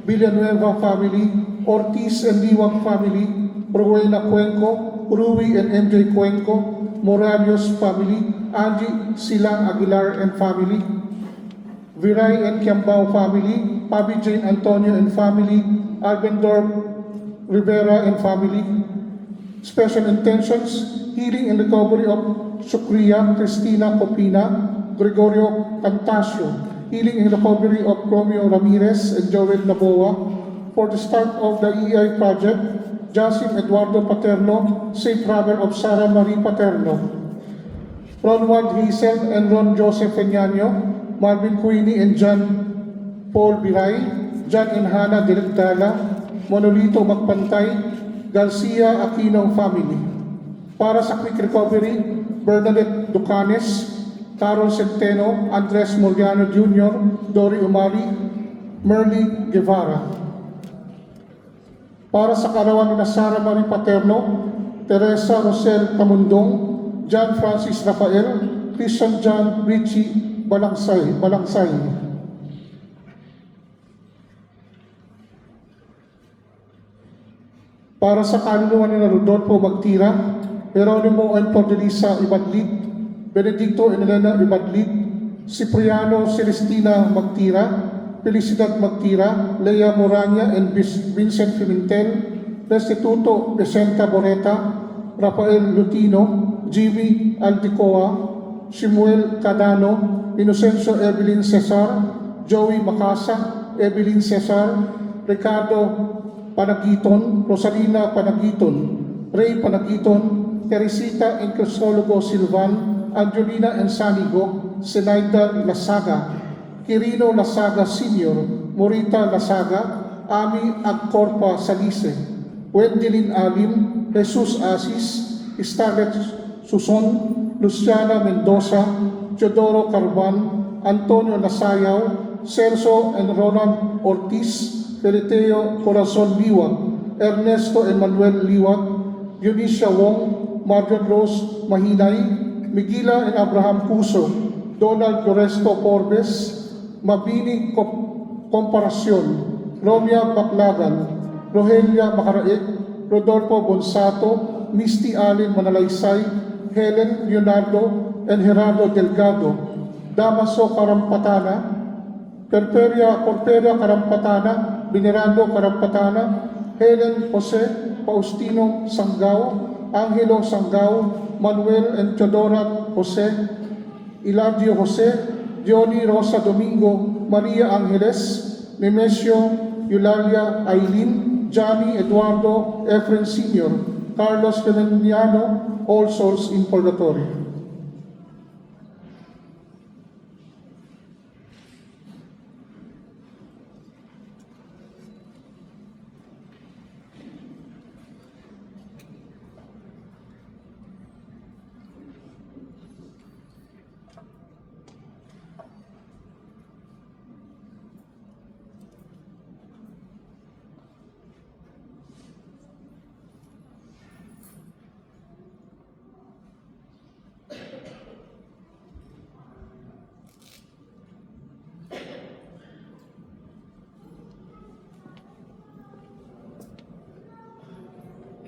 Villanueva family, Ortiz and Liwag family, Rowena Cuenco, Rui and MJ Cuenco, Morales family, Angie Silang Aguilar and family, Viray and Kiambao family, Pabi Jane Antonio and family, Albendorf Rivera and family. Special intentions, healing and recovery of Shukriya Cristina Copina, Gregorio Cantasio, healing and recovery of Romeo Ramirez and Joel Naboa. For the start of the EI project, Jasim Eduardo Paterno, safe travel of Sara Marie Paterno. Ronwald Hazel and Ron Joseph Peñaño, Marvin Queenie and John Paul Biray, John and Hannah Dilegdala, Monolito Magpantay, Garcia Aquino family. Para sa quick recovery, Bernadette Ducanes, Carol Centeno, Andres Moriano Jr., Dory Umali, Merly Guevara. Para sa karawan ni Sara Marie Paterno, Teresa Rosel Camundong, John Francis Rafael, Christian John Richie Balangsay. Para sa kaluluwa ni Rodolfo Magtira, Jeronimo N. Tordelisa Ibadlit, Benedicto and Elena Ibadlit, Cipriano Celestina Magtira, Felicidad Magtira, Lea Morania and Vincent Pimentel, Restituto Vicenta Boreta, Rafael Lutino, Jimmy Aldicoa, Shimuel Cadano, Inocencio Evelyn Cesar, Joey Macasa, Evelyn Cesar, Ricardo Panagiton, Rosalina Panagiton, Ray Panagiton, Teresita and Crisologo Silvan, Angelina and Sanigo, Zenaida Lasaga, Quirino Lasaga Sr., Morita Lasaga, Ami Agcorpa Salise, Wendelin Alim, Jesus Asis, Starlet Suson, Luciana Mendoza, Teodoro Carban, Antonio Nasayaw, Celso and Ronald Ortiz, Feriteo Corazon Liwag, Ernesto Emmanuel Liwag, Eunicia Wong, Margaret Rose Mahinay, Miguila and Abraham Puso, Donald Loresto Forbes, Mabini Comparacion, Romia Baclagan, Rogelia Macaraig, Rodolfo Bonsato, Misty Allen Manalaysay, Helen Leonardo and Gerardo Delgado, Damaso Karampatana, Porperia Karampatana, Venerando Karampatana, Helen Jose Faustino Sanggao, Angelo Sanggao, Manuel and Teodora Jose, Iladio Jose, Johnny Rosa Domingo, Maria Angeles, Nemesio Eulalia Aileen, Johnny Eduardo Efren Sr., Carlos Feleniano, all souls in purgatory.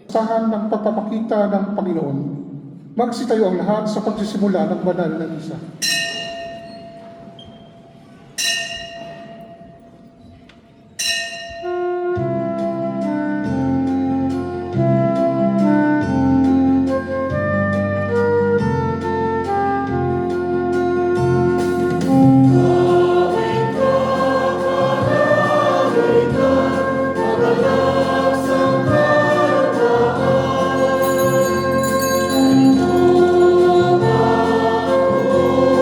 Sahan ng pagpapakita ng Panginoon, magsitayo ang lahat sa pagsisimula ng banal na misa. Oh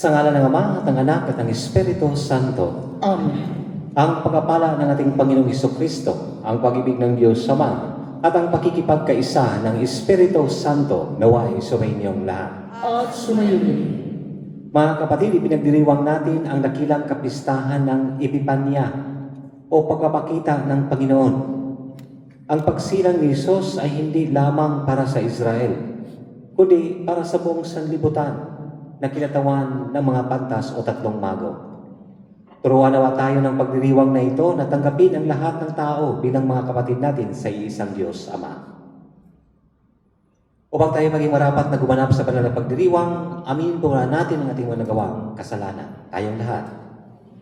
Sa ngalan ng Ama at ng Anak at ng Espiritu Santo. Amen. Ang pagpapala ng ating Panginoong Hesukristo, ang pag-ibig ng Diyos Ama, at ang pakikipagkaisa ng Espiritu Santo naway sumainyong lahat. At sumayo din. Mga kapatid, ipinagdiriwang natin ang dakilang kapistahan ng Epipanya o pagpapakita ng Panginoon. Ang pagsilang ni Jesus ay hindi lamang para sa Israel, kundi para sa buong sanlibutan na kinatawan ng mga pantas o tatlong mago. Turuan nawa tayo ng pagdiriwang na ito na tanggapin ang lahat ng tao bilang mga kapatid natin sa iisang Diyos Ama. Upang tayo maging marapat na gumanap sa banal na pagdiriwang, aminin po natin ang ating mga nagawang kasalanan. Tayong lahat.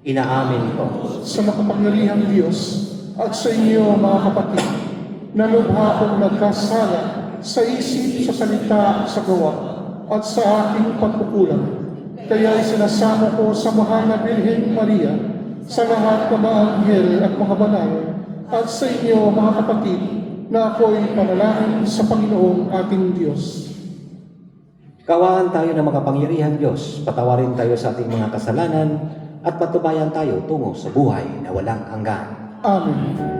Inaamin ko Sa makapangyarihang Diyos at sa inyo mga kapatid, na lubha akong nagkasala sa isip, sa salita, sa gawa, at sa aking pagkukulang. Kaya isinasamo ko sa mahal na Birhen Maria, sa lahat ng mga anghel at mga banal, at sa inyo mga kapatid, na ako'y panalangin sa Panginoong ating Diyos. Kawaan tayo ng makapangyarihang Diyos, patawarin tayo sa ating mga kasalanan, at patubayan tayo tungo sa buhay na walang hanggan. Amen.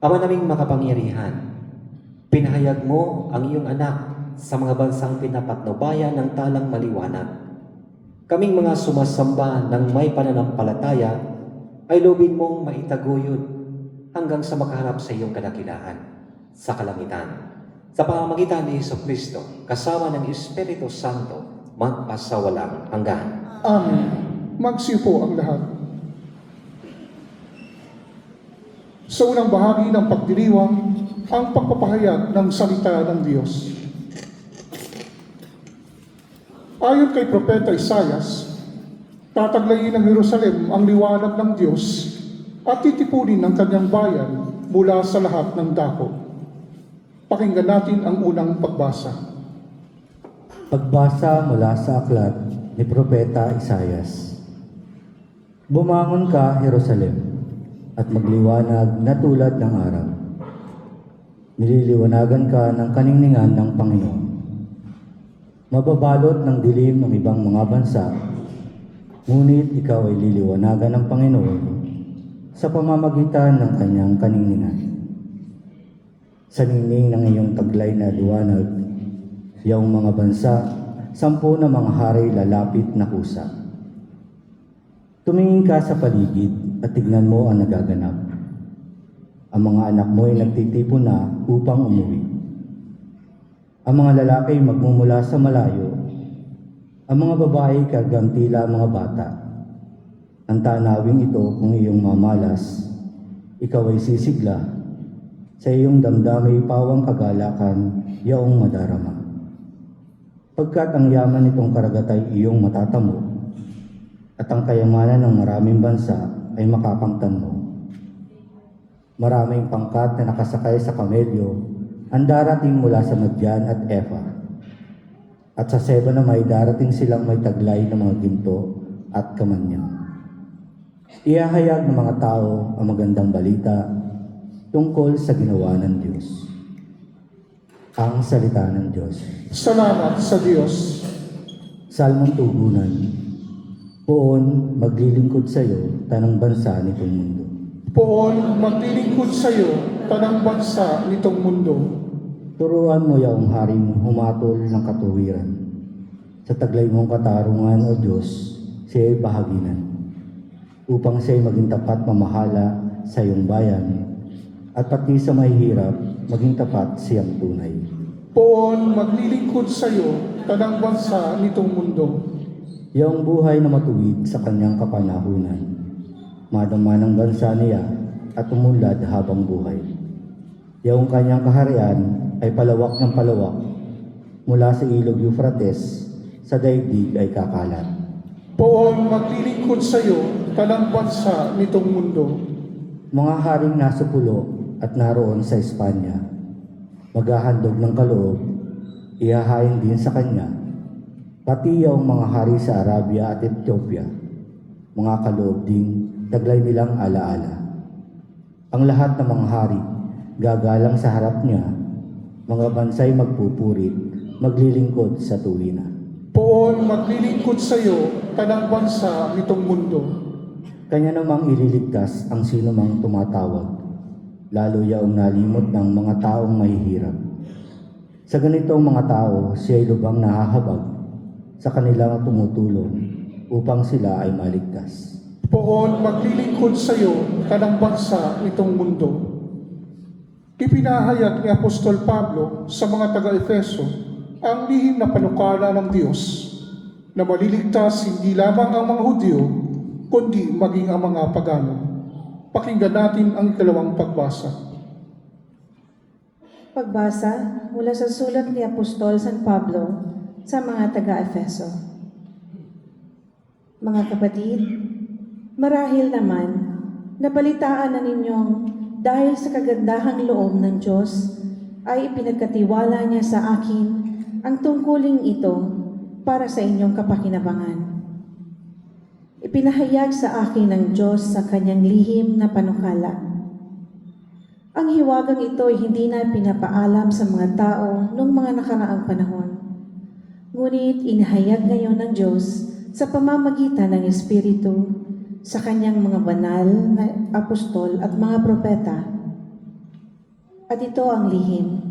Ama naming makapangyarihan, pinahayag mo ang iyong anak sa mga bansang pinapatnubayan ng talang maliwanag. Kaming mga sumasamba ng may pananampalataya ay lubin mong maitaguyod hanggang sa makaharap sa iyong kadakilaan sa kalangitan. Sa pamamagitan ni Jesucristo, kasama ng Espiritu Santo, magpasawalang hanggan. Amen. Magsiupo ang lahat. Sa unang bahagi ng pagdiriwang, ang pagpapahayag ng salita ng Diyos. Ayon kay Propeta Isaias, tataglayin ng Jerusalem ang liwanag ng Diyos at titipunin ang kanyang bayan mula sa lahat ng dako. Pakinggan natin ang unang pagbasa. Pagbasa mula sa aklat ni Propeta Isaias. Bumangon ka, Jerusalem, at magliwanag na tulad ng araw. Nililiwanagan ka ng kaningningan ng Panginoon. Mababalot ng dilim ang ibang mga bansa, ngunit ikaw ay liliwanagan ng Panginoon sa pamamagitan ng kanyang kaningningan. Sa ningning ng iyong taglay na liwanag, iyong mga bansa, 10 na mga hari lalapit na kusa. Tumingin ka sa paligid at tignan mo ang nagaganap. Ang mga anak mo ay nagtitipon na upang umuwi. Ang mga lalaki magmumula sa malayo. Ang mga babae kagantila mga bata. Ang tanawing ito kung iyong mamalas, ikaw ay sisigla. Sa iyong damdamay pawang kagalakan, yaong madarama. Pagkat ang yaman nitong karagat ay iyong matatamo, at ang kayamanan ng maraming bansa ay makakamtan mo. Maraming pangkat na nakasakay sa kamelyo ang darating mula sa Madyan at Efa. At sa Seba na may darating silang may taglay ng mga ginto at kamanyang. Iahayag ng mga tao ang magandang balita tungkol sa ginawa ng Diyos. Ang salita ng Diyos. Salamat sa Diyos. Salmong tugunan. Poon maglilingkod sa iyo tanang bansa nitong mundo. Poon maglilingkod sa iyo, tanang bansa nitong mundo. Turuan mo yaong haring humatol ng katuwiran. Sa taglay mong katarungan, O Diyos, siya'y bahaginan. Upang siya'y maging tapat mamahala sa iyong bayan, at pati sa mahihirap, maging tapat siyang tunay. Poon maglilingkod sa iyo, tanang bansa nitong mundo. Yaong buhay na matuwid sa kanyang kapanahunan. Madama ng bansa niya at umunlad habang buhay. Yaong kanyang kaharian ay palawak ng palawak. Mula sa ilog Euphrates, sa daigdig ay kakalat. Poon maglilingkod sa iyo, tanang bansa nitong mundo. Mga haring nasa pulo at naroon sa Espanya, maghahandog ng kaloob, ihahain din sa kanya, pati yaong mga hari sa Arabia at Ethiopia, mga kaloob din, taglay nilang alaala. Ang lahat ng mga hari, gagalang sa harap niya, mga bansay magpupurit, maglilingkod sa tuwina. Poon maglilingkod sa iyo, tanang bansa nitong mundo. Kanya namang ililigtas ang sino mang tumatawag, lalo yaong nalimot ng mga taong mahihirap. Sa ganitong mga tao, siya'y lubang nahahabag, sa kanilang tumutulong upang sila ay maligtas. Poon maglilingkod sa iyo, tanang bansa nitong mundo. Ipinahayag ni Apostol Pablo sa mga taga-Efeso ang lihim na panukala ng Diyos na maliligtas hindi lamang ang mga Hudyo, kundi maging ang mga pagano. Pakinggan natin ang ikalawang pagbasa. Pagbasa mula sa sulat ni Apostol San Pablo sa mga taga-Efeso. Mga kapatid, marahil naman, nabalitaan na ninyong dahil sa kagandahang loob ng Diyos, ay ipinagkatiwala niya sa akin ang tungkuling ito para sa inyong kapakinabangan. Ipinahayag sa akin ng Diyos sa kanyang lihim na panukala. Ang hiwagang ito ay hindi na pinapaalam sa mga tao noong mga nakaraang panahon. Ngunit inihayag ngayon ng Diyos sa pamamagitan ng Espiritu sa kanyang mga banal na apostol at mga propeta. At ito ang lihim.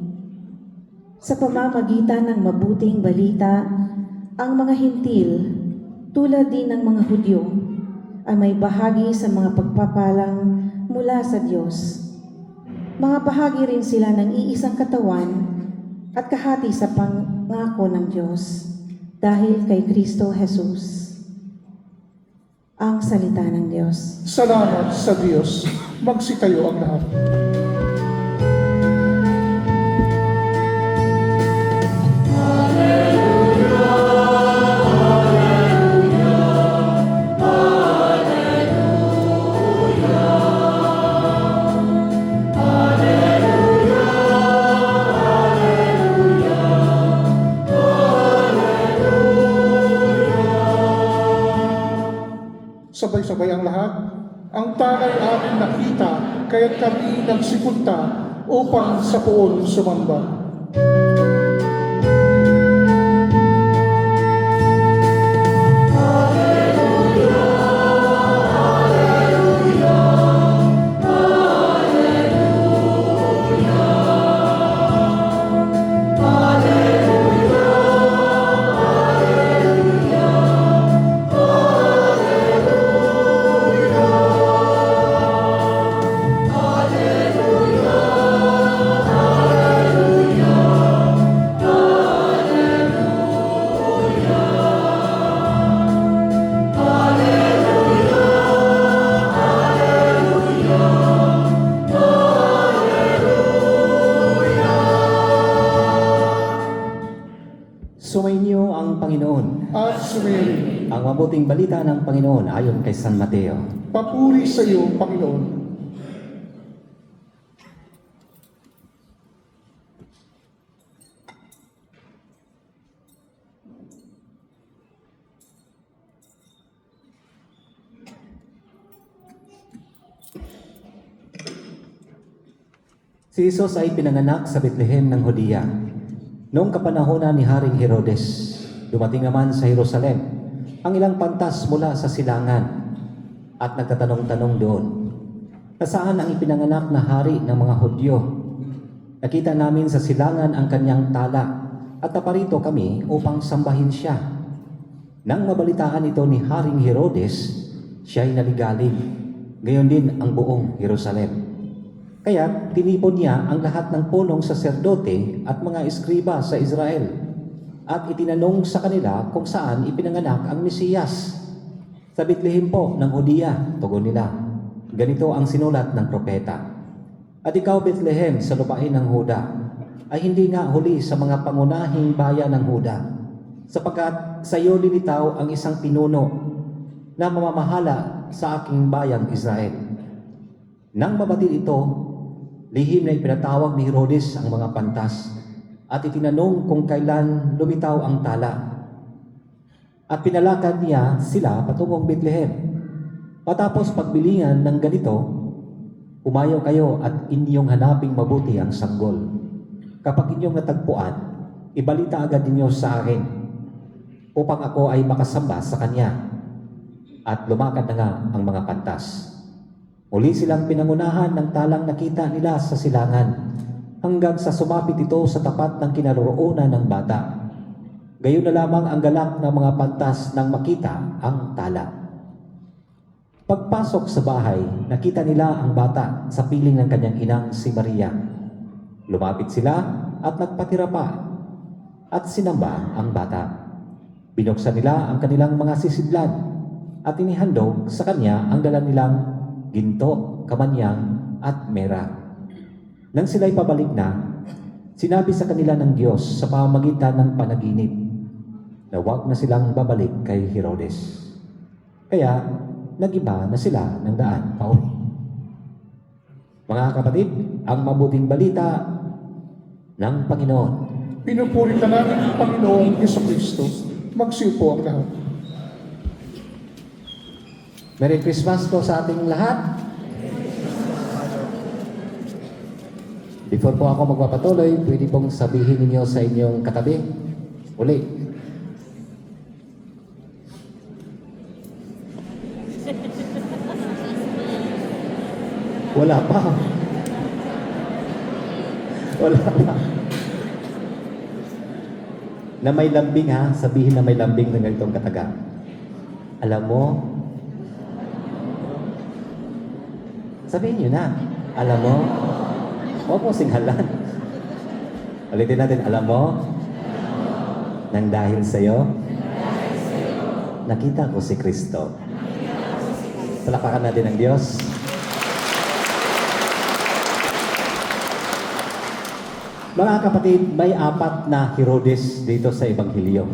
Sa pamamagitan ng mabuting balita, ang mga hintil, tulad din ng mga Hudyo, ay may bahagi sa mga pagpapalang mula sa Diyos. Mga bahagi rin sila ng iisang katawan at kahati sa pangako ng Diyos. dahil kay Kristo Jesus. Ang salita ng Diyos. Salamat sa Diyos. Magsitayo ang lahat. Sabay-sabay ang lahat. Ang tanay amin nakita, kaya't kami nagsipunta upang sa poon sumamba. Sumainyo ang Panginoon. At sumili. Ang mabuting balita ng Panginoon ayon kay San Mateo. Papuri sa iyo, Panginoon. Si Jesus ay pinanganak sa Bethlehem ng Judea. Noong kapanahonan ni Haring Herodes, dumating naman sa Jerusalem ang ilang pantas mula sa silangan at nagtatanong-tanong doon, nasaan ang ipinanganak na hari ng mga Hudyo? Nakita namin sa silangan ang kanyang tala at naparito kami upang sambahin siya. Nang mabalitaan ito ni Haring Herodes, siya ay naligalig, gayon din ang buong Jerusalem. Kaya tinipon niya ang lahat ng punong saserdote at mga eskriba sa Israel at itinanong sa kanila kung saan ipinanganak ang Mesiyas. Sa Bethlehem po ng Judea, tugon nila. Ganito ang sinulat ng propeta. At ikaw, Bethlehem, sa lupain ng Huda, ay hindi nga huli sa mga pangunahing bayan ng Huda, sapagkat sa iyo lilitaw ang isang pinuno na mamamahala sa aking bayang Israel. Nang mabatid ito, lihim na ipinatawag ni Herodes ang mga pantas at itinanong kung kailan lumitaw ang tala. At pinalakad niya sila patungong Bethlehem. Matapos pagbilingan ng ganito, umayaw kayo at inyong hanaping mabuti ang sanggol. Kapag inyong natagpuan, ibalita agad ninyo sa akin upang ako ay makasamba sa kanya. At lumakad na nga ang mga pantas. Muli silang pinangunahan ng talang nakita nila sa silangan hanggang sa sumapit ito sa tapat ng kinaroroonan ng bata. Gayon na lamang ang galak ng mga pantas nang makita ang tala. Pagpasok sa bahay, nakita nila ang bata sa piling ng kanyang inang si Maria. Lumapit sila at nagpatira pa at sinamba ang bata. Binuksan nila ang kanilang mga sisidlan at inihandog sa kanya ang dala nilang ginto, kamanyang at mera. Nang sila'y pabalik na, sinabi sa kanila ng Diyos sa pamamagitan ng panaginip na huwag na silang babalik kay Herodes. Kaya nagiba na sila ng daan pauwi. Mga kapatid, ang mabuting balita ng Panginoon. Pinupuri ka namin ang Panginoong Jesucristo. Magsiupo ang lahat. Merry Christmas po sa ating lahat. Before po ako magpapatuloy, pwede pong sabihin ninyo sa inyong katabi. Uli. Wala pa. Wala pa. Na may lambing ha, sabihin na may lambing ng ganitong kataga. Alam mo, sabihin nyo na, alam mo, huwag mo singhalan. Ulitin natin, alam mo, Nang dahil sa'yo, nakita ko si Kristo. Palakpakan natin ang Diyos. Mga kapatid, may 4 na Herodes dito sa Ebanghelyo.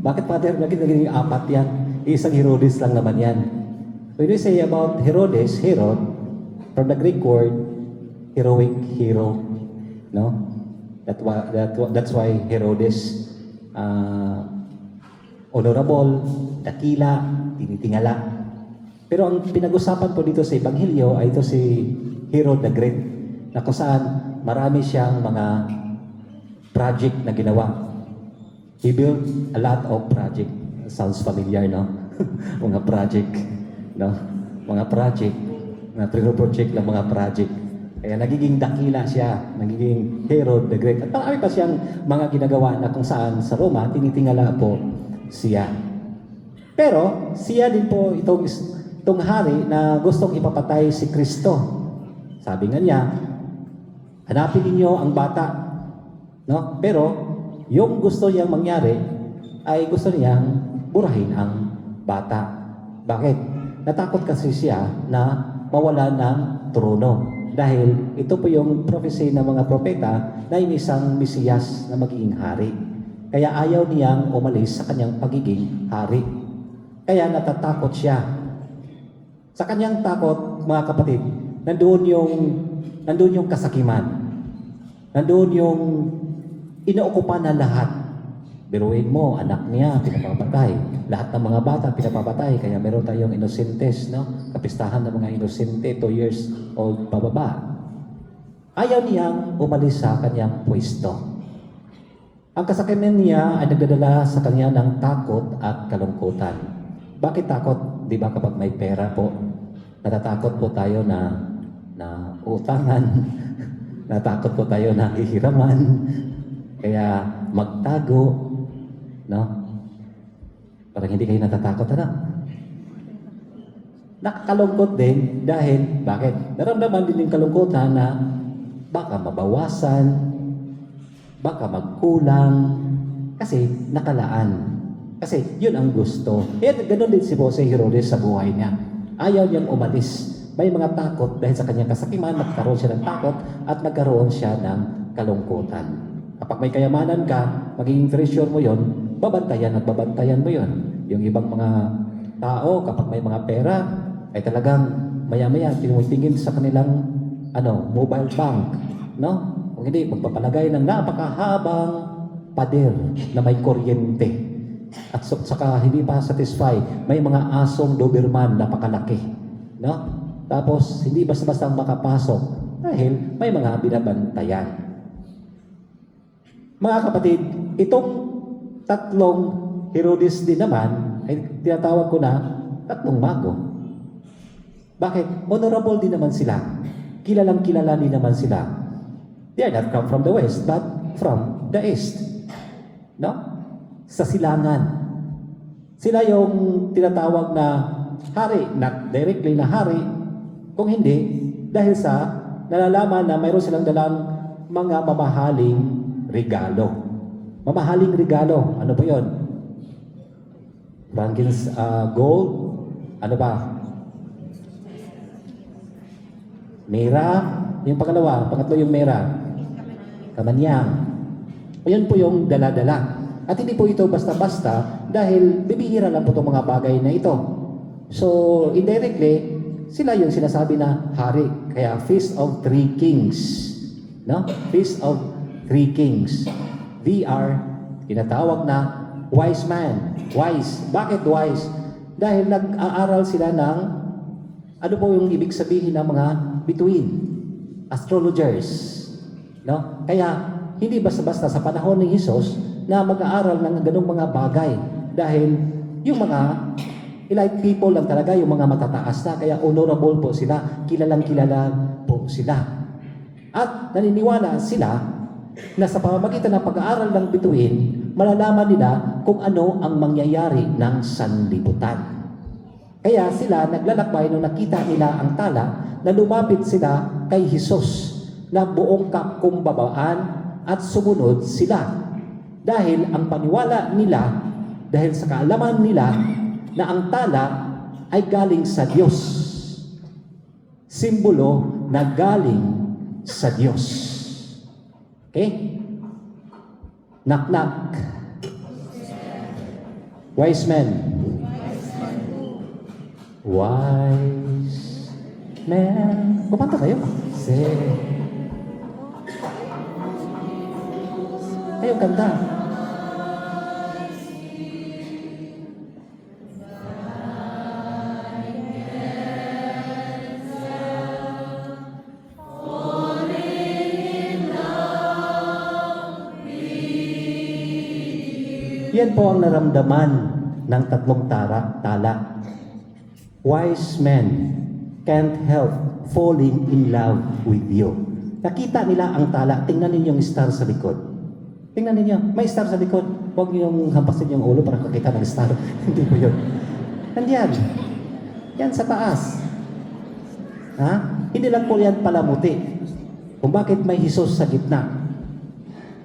Bakit, Father? Bakit naging 4 yan? Isang Herodes lang naman yan. When we say about Herodes, Herod, from the Greek word, heroic hero. No? That's why Herodes, honorable, dakila, tinitingala. Pero ang pinag-usapan po dito sa Ebanghelyo ay ito si Herod the Great, na kung saan marami siyang mga project na ginawa. He built a lot of project. Sounds familiar, no? Mga project, no? Mga project, na project ng mga project. Kaya nagiging dakila siya, nagiging Herod the Great. At marami pa siyang mga ginagawa na kung saan sa Roma, tinitingala po siya. Pero siya din po itong hari na gustong ipapatay si Kristo. Sabi nga niya, hanapin ninyo ang bata. No? Pero yung gusto niyang mangyari ay gusto niyang burahin ang bata. Bakit? Natakot kasi siya na mawala ng trono. Dahil ito po yung prophecy ng mga propeta na yung isang Mesiyas na magiging hari. Kaya ayaw niyang umalis sa kanyang pagiging hari. Kaya natatakot siya. Sa kanyang takot, mga kapatid, nandoon yung kasakiman. Nandoon yung inookupan na lahat. Biruin mo, anak niya, pinapapatay. Lahat ng mga bata, pinapapatay. Kaya meron tayong inosentes, no? Kapistahan ng mga inosente, 2 years old pababa. Ayaw niyang umalis sa kanyang pwesto. Ang kasakiman niya ay nagdadala sa kanya ng takot at kalungkutan. Bakit takot? Di ba kapag may pera po, natatakot po tayo na utangan, natakot po tayo na hihiraman, kaya magtago, no? Parang hindi kayo natatakot, ano? Nakakalungkot din dahil, bakit? Naramdaman din yung kalungkutan na baka mabawasan, baka magkulang, kasi nakalaan. Kasi yun ang gusto. Kaya ganoon din si Jose Herodes sa buhay niya. Ayaw niyang umalis. May mga takot dahil sa kanyang kasakiman, nagkaroon siya ng takot at nagkaroon siya ng kalungkutan. Kapag may kayamanan ka, magiging treasure mo yon, babantayan at babantayan mo yon. Yung ibang mga tao, kapag may mga pera, ay talagang maya-maya tinutingin sa kanilang mobile bank. No? Kung hindi, magpapalagay ng napakahabang pader na may kuryente. At saka hindi pa satisfy, may mga asong Doberman na napakalaki. No? Tapos, hindi basta-basta makapasok dahil may mga binabantayan. Mga kapatid, itong 3 Herodes din naman, ay tinatawag ko na 3 mago. Bakit? Honorable din naman sila. Kilalang kilala din naman sila. They are not come from the west, but from the east. No? Sa silangan. Sila yung tinatawag na hari, not directly na hari, kung hindi, dahil sa nalalaman na mayroon silang dalang mga mamahaling regalo. Mamahaling regalo. Ano po yun? Gold. Ano ba? Mera. Yung pangatlo yung mera. Kamanyang. Ayan po yung dala-dala. At hindi po ito basta-basta dahil bibihira lang po itong mga bagay na ito. So, indirectly, sila yung sinasabi na hari. Kaya, Feast of Three Kings. No? Feast of Three Kings. They are tinatawag na wise man. Wise. Bakit wise? Dahil nag-aaral sila ng ano po yung ibig sabihin ng mga bituin. Astrologers. No? Kaya, hindi basta-basta sa panahon ni Jesus na mag-aaral ng ganong mga bagay. Dahil yung mga elite people lang talaga, yung mga matataas na, kaya honorable po sila, kilalang kilala po sila. At naniniwala sila na sa pamamagitan ng pag-aaral ng bituin, malalaman nila kung ano ang mangyayari ng sanlibutan. Kaya sila naglalakbay nung nakita nila ang tala na lumapit sila kay Jesus na buong kakumbabaan at sumunod sila. Dahil ang paniwala nila, dahil sa kaalaman nila na ang tala ay galing sa Diyos. Simbolo na galing sa Diyos. Okay? Knock knock. Wise men. Wise men. Kumanta kayo. Ayaw kanta. Yan po ang naramdaman ng tatlong tala. Wise men can't help falling in love with you. Nakita nila ang tala. Tingnan ninyo yung star sa likod. Tingnan ninyo, may star sa likod. Huwag niyong hampasin yung ulo para makita ng star. Hindi po yun. Nandiyan. Yan sa taas. Ha? Hindi lang po yan palamuti. Kung bakit may Hesus sa gitna.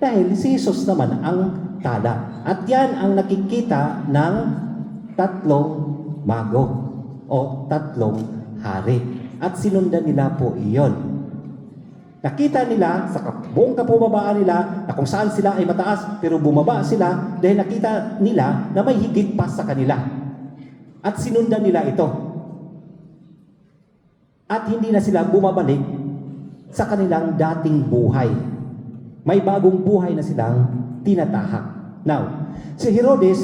Dahil si Hesus naman ang tala. At yan ang nakikita ng tatlong mago o tatlong hari. At sinundan nila po iyon. Nakita nila sa buong kapubabaan nila na kung saan sila ay mataas pero bumaba sila dahil nakita nila na may higit pa sa kanila. At sinundan nila ito. At hindi na sila bumabalik sa kanilang dating buhay. May bagong buhay na silang tinatahak. Now, si Herodes,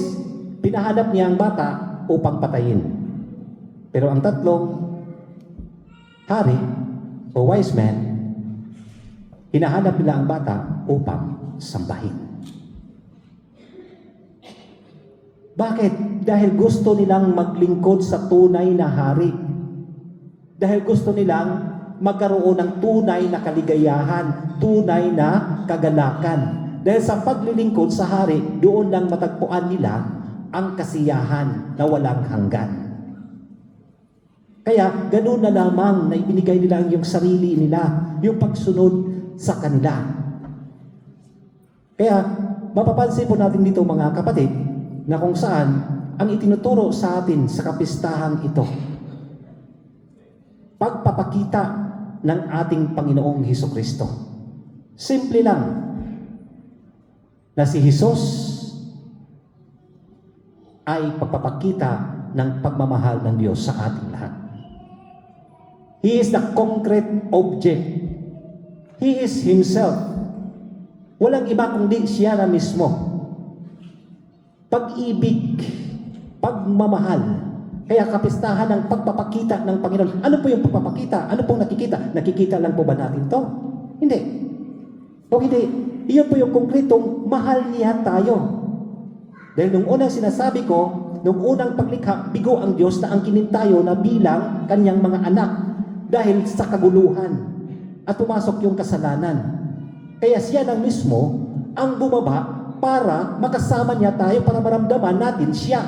pinahanap niya ang bata upang patayin. Pero ang tatlong hari o wise men, hinahanap nila ang bata upang sambahin. Bakit? Dahil gusto nilang maglingkod sa tunay na hari. Dahil gusto nilang magkaroon ng tunay na kaligayahan, tunay na kagalakan. Dahil sa paglilingkod sa hari, doon lang matagpuan nila ang kasiyahan na walang hanggan. Kaya ganoon na lamang na ibinigay nila yung sarili nila, yung pagsunod sa kanila. Kaya mapapansin po natin dito mga kapatid na kung saan ang itinuturo sa atin sa kapistahang ito, pagpapakita ng ating Panginoong Hesukristo. Simple lang na si Hesus ay pagpapakita ng pagmamahal ng Diyos sa ating lahat. He is the concrete object. He is Himself. Walang iba kundi siya na mismo. Pag-ibig, pagmamahal. Kaya kapistahan ng pagpapakita ng Panginoon. Ano po yung pagpapakita? Ano pong nakikita? Nakikita lang po ba natin to? Hindi. O hindi. Iyon po yung konkretong mahal niya tayo. Dahil nung unang sinasabi ko, nung unang paglikha, bigo ang Diyos na ang kinin tayo na bilang kanyang mga anak dahil sa kaguluhan at pumasok yung kasalanan. Kaya siya lang mismo ang bumaba para makasama niya tayo, para maramdaman natin siya.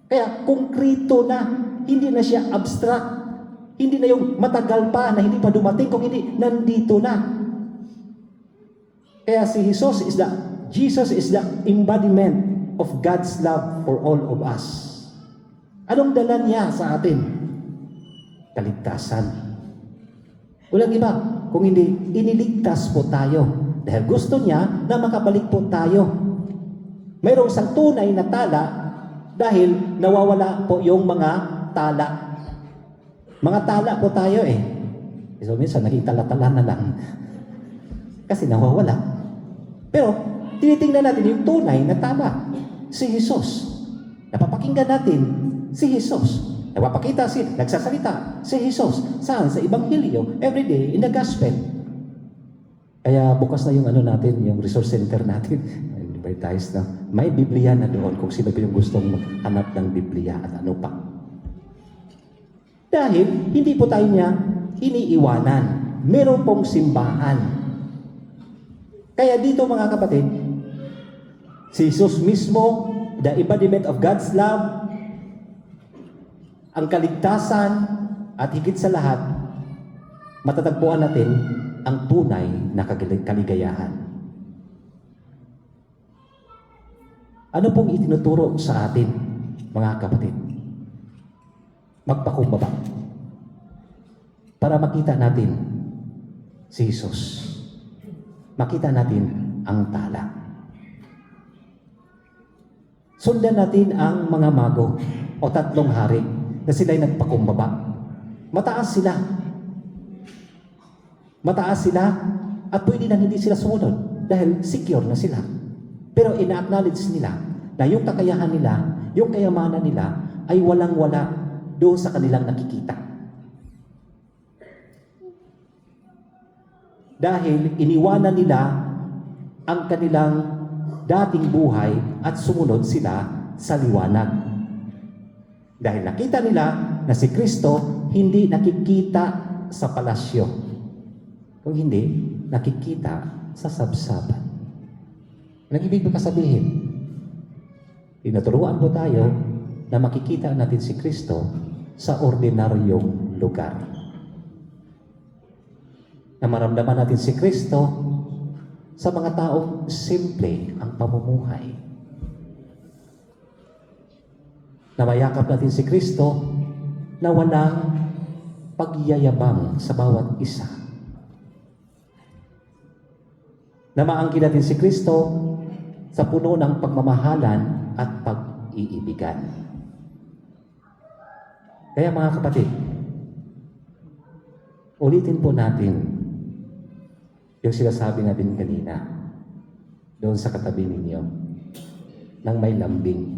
Kaya konkreto na, hindi na siya abstract, hindi na yung matagal pa na hindi pa dumating, kung hindi, nandito na. Kaya si Jesus is the embodiment of God's love for all of us. Anong dala niya sa atin? Kaligtasan. Walang iba, kung hindi, iniligtas po tayo. Dahil gusto niya na makabalik po tayo. Mayroong isang tunay na tala dahil nawawala po yung mga tala. Mga tala po tayo eh. So minsan naging tala-tala na lang. Kasi nawawala. Pero tinitingnan natin yung tunay na tala. Si Jesus. Napapakinggan natin si Jesus. Napapakita nagsasalita si Jesus. Saan? Sa Ebanghelyo. Everyday in the Gospel. Kaya bukas na yung natin, yung resource center natin. Advertise na. May Biblia na doon kung sino pa yung gustong maghanap ng Biblia at ano pa. Dahil hindi po tayo niya iniiwanan. Meron pong simbahan. Kaya dito mga kapatid, si Jesus mismo, the embodiment of God's love, ang kaligtasan, at higit sa lahat, matatagpuan natin ang tunay na kaligayahan. Ano pong itinuturo sa atin, mga kapatid? Magpakumbaba. Para makita natin si Jesus. Makita natin ang tala. Sundan natin ang mga mago o 3 hari na sila'y nagpakumbaba. Mataas sila. Mataas sila at pwede na hindi sila sumunod dahil secure na sila. Pero ina-acknowledge nila na yung kakayahan nila, yung kayamanan nila ay walang-wala doon sa kanilang nakikita. Dahil iniwanan nila ang kanilang dating buhay at sumunod sila sa liwanag. Dahil nakita nila na si Kristo hindi nakikita sa palasyo. Kung hindi, nakikita sa sabsaban. Anong ibig ba sabihin? Tinuturuan po tayo na makikita natin si Kristo sa ordinaryong lugar. Na maramdaman natin si Kristo sa mga taong simple ang pamumuhay. Na mayakap natin si Kristo na walang pagyayabang sa bawat isa. Na maangkin natin si Kristo sa puno ng pagmamahalan at pag-iibigan. Kaya mga kapatid, ulitin po natin yung sinasabi natin kanina doon sa katabi ninyo nang may lambing.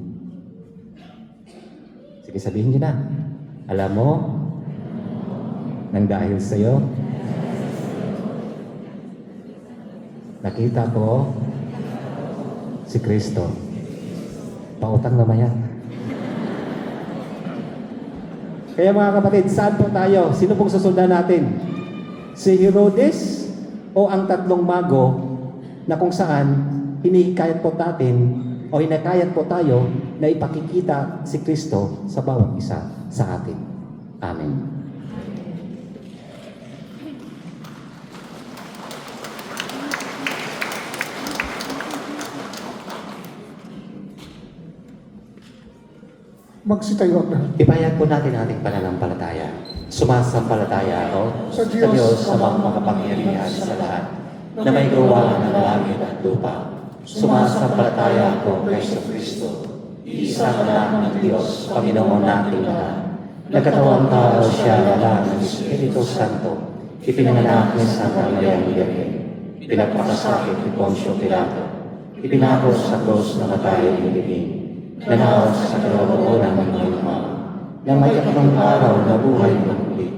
Sige, sabihin nyo na. Alam mo, nang dahil sa'yo, nakita ko si Kristo. Pautang naman yan. Kaya mga kapatid, saan po tayo? Sino pong susundan natin? Si Herodes o ang 3 mago na kung saan hinihikayat po natin o hinakayat po tayo na ipakikita si Kristo sa bawat isa sa atin. Amen. Magsitayo na. Ipahayag po natin ating pananampalataya. Sumasampalataya ako Sa Diyos, sa mga makapangyarihan sa lahat, na may gawa ng langit at lupa. Sumasampalataya ako kay Kristo, isa na lang ng Diyos, Panginoon nating lahat. Nagkatawang tao siya na lang ng Espiritu Santo, ipinanganak ni Santa Maria Virgen, pinagpakasakit ni Poncio Pilato, ipinakos sa krus na matay ni Libing, nanaos sa kalooban ng mga luma, na may 3 araw na buhay ng muli,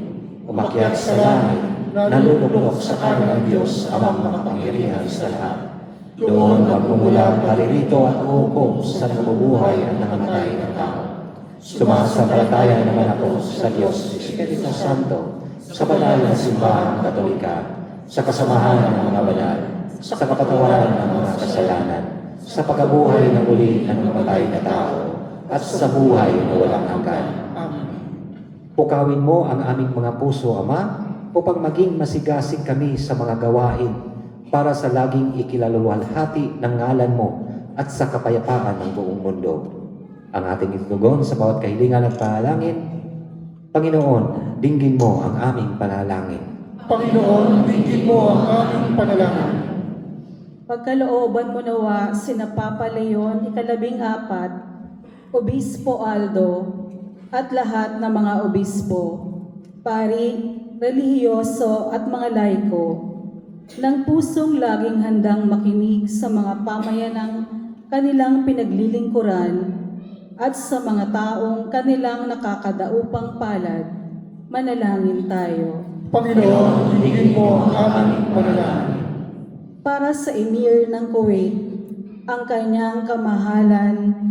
umakyat sa langit, nalulubog sa kanan ng Diyos amang makapangyarihan sa lahat. Doon magmumula paririto at uupo sa nabubuhay at nakamatay ng tao. Sumasampalataya naman ako sa Diyos, Espiritu Santo, sa banal na simbahan katolika, sa kasamahan ng mga banal, sa kapatawaran ng mga kasalanan, sa pagkabuhay ng uli ng namatay na tao, at sa buhay na walang hanggan. Pukawin mo ang aming mga puso, Ama, upang maging masigasig kami sa mga gawain para sa laging ikilaluwalhati ng ngalan mo at sa kapayapaan ng buong mundo. Ang ating itugon sa bawat kahilingan at panalangin, Panginoon, dinggin mo ang aming panalangin. Panginoon, dinggin mo ang aming panalangin. Pagkalooban mo nawa sina Papa Leon, 14, Obispo Aldo, at lahat ng mga obispo, pari, relihiyoso at mga laiko, ng pusong laging handang makinig sa mga pamayanang kanilang pinaglilingkuran at sa mga taong kanilang nakakadaupang palad, manalangin tayo. Panginoon, dinggin mo ang aming panalangin. Para sa Emir ng Kuwait, ang kanyang kamahalan,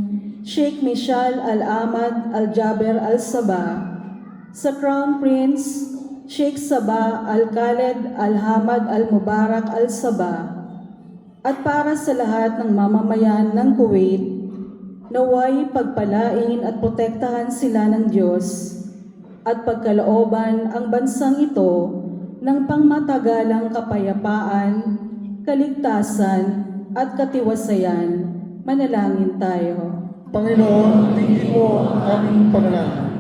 Sheikh Mishal Al-Ahmad Al-Jaber Al-Sabah, sa Crown Prince, Sheikh Sabah Al-Khaled Al-Hamad Al-Mubarak Al-Sabah, at para sa lahat ng mamamayan ng Kuwait, naway pagpalain at protektahan sila ng Diyos at pagkalooban ang bansang ito ng pangmatagalang kapayapaan, kaligtasan at katiwasayan Manalangin tayo. Panginoon, tingin mo ang aming panalangin.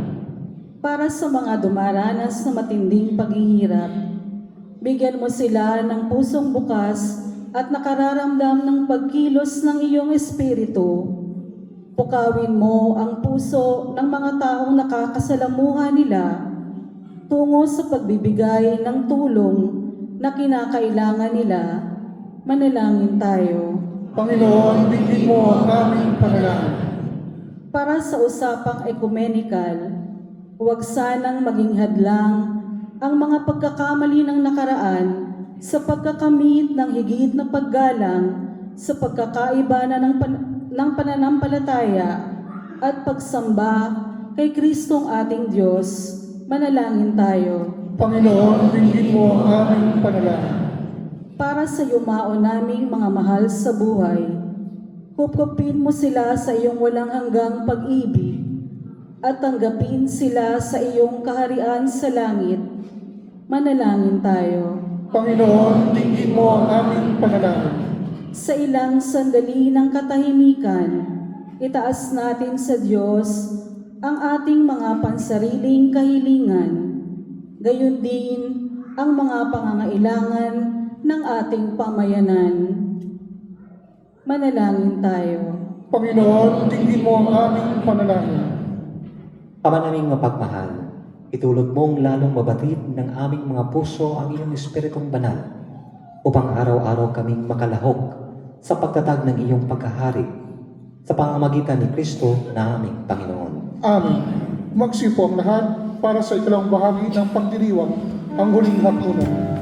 Para sa mga dumaranas na matinding paghihirap, bigyan mo sila ng pusong bukas at nakararamdam ng pagkilos ng iyong espiritu. Pukawin mo ang puso ng mga taong nakakasalamuha nila tungo sa pagbibigay ng tulong na kinakailangan nila. Manalangin tayo. Panginoon, tingin mo ang aming panalangin. Para sa usapang ekumenikal, huwag sanang maging hadlang ang mga pagkakamali ng nakaraan sa pagkakamit ng higit na paggalang sa pagkakaiba na ng pananampalataya at pagsamba kay Kristong ating Diyos. Manalangin tayo. Panginoon, tingin mo ang aming panalangin. Para sa yumao naming mga mahal sa buhay, hupkupin mo sila sa iyong walang hanggang pag-ibig at tanggapin sila sa iyong kaharian sa langit. Manalangin tayo. Panginoon, tingin mo ang aming panalangin. Sa ilang sandali ng katahimikan, itaas natin sa Diyos ang ating mga pansariling kahilingan, gayon din ang mga pangangailangan ng ating pamayanan. Manalangin tayo. Panginoon, tingin mo ang aming panalangin. Ama naming mapagmahal, itulot mong lalong mabatid ng aming mga puso ang iyong Espiritong Banal upang araw-araw kaming makalahok sa pagtatag ng iyong pagkahari sa pamamagitan ni Kristo na aming Panginoon. Amen. Magsipo ang lahat para sa ikalawang bahagi ng pagdiriwang ang huling hapunan.